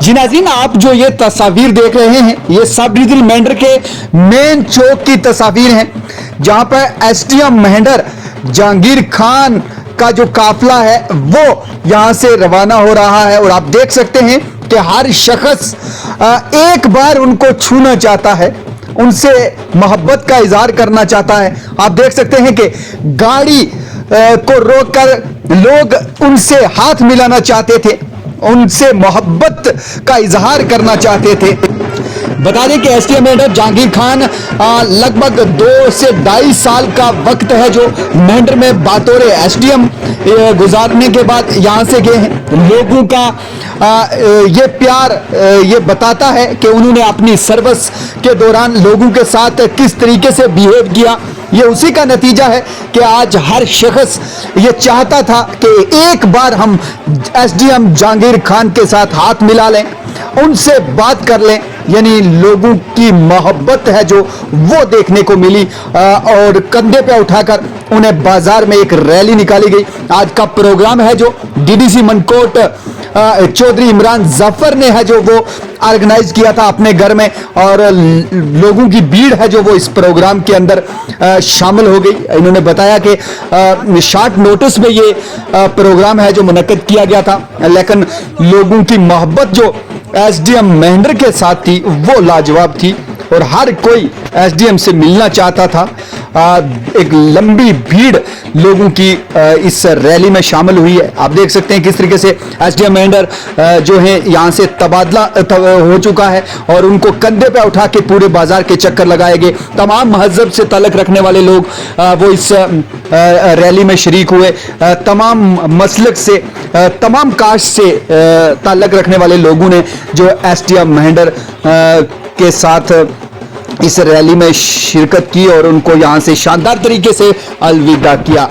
जी नाज़रीन, आप जो ये तस्वीर देख रहे हैं ये सब डिविजन मेंढर के मेन चौक की तस्वीर हैं, जहां पर एसडीएम मेंढर जहांगीर खान का जो काफिला है वो यहां से रवाना हो रहा है। और आप देख सकते हैं कि हर शख्स एक बार उनको छूना चाहता है, उनसे मोहब्बत का इजहार करना चाहता है। आप देख सकते हैं कि गाड़ी को रोककर लोग उनसे हाथ मिलाना चाहते थे, उनसे मोहब्बत का इजहार करना चाहते थे। बता दें कि एसडीएम मेंढर जहांगीर खान लगभग 2 से 2.5 साल का वक्त है जो मेंढर में बतौर एसडीएम गुजारने के बाद यहाँ से गए हैं। लोगों का ये प्यार ये बताता है कि उन्होंने अपनी सर्विस के दौरान लोगों के साथ किस तरीके से बिहेव किया। ये उसी का नतीजा है कि आज हर शख्स ये चाहता था कि एक बार हम एसडीएम जहांगीर खान के साथ हाथ मिला लें, उनसे बात कर लें। यानी लोगों की मोहब्बत है जो वो देखने को मिली और कंधे पे उठाकर उन्हें बाजार में एक रैली निकाली गई। आज का प्रोग्राम है जो डीडीसी मनकोट चौधरी इमरान जफर ने है जो वो ऑर्गेनाइज किया था अपने घर में, और लोगों की भीड़ है जो वो इस प्रोग्राम के अंदर शामिल हो गई। इन्होंने बताया कि शॉर्ट नोटिस में ये प्रोग्राम है जो मुनक्किद किया गया था, लेकिन लोगों की मोहब्बत जो एसडीएम मेंढर के साथ थी वो लाजवाब थी और हर कोई एसडीएम से मिलना चाहता था। एक लंबी भीड़ लोगों की इस रैली में शामिल हुई है। आप देख सकते हैं किस तरीके से एसडीएम मेंढर जो है यहाँ से तबादला हो चुका है और उनको कंधे पे उठा के पूरे बाजार के चक्कर लगाए गए। तमाम मजहब से ताल्लुक रखने वाले लोग वो इस रैली में शरीक हुए। तमाम मसलक से, तमाम कास्ट से ताल्लुक रखने वाले लोगों ने जो एसडीएम मेंढर के साथ इस रैली में शिरकत की और उनको यहां से शानदार तरीके से अलविदा किया।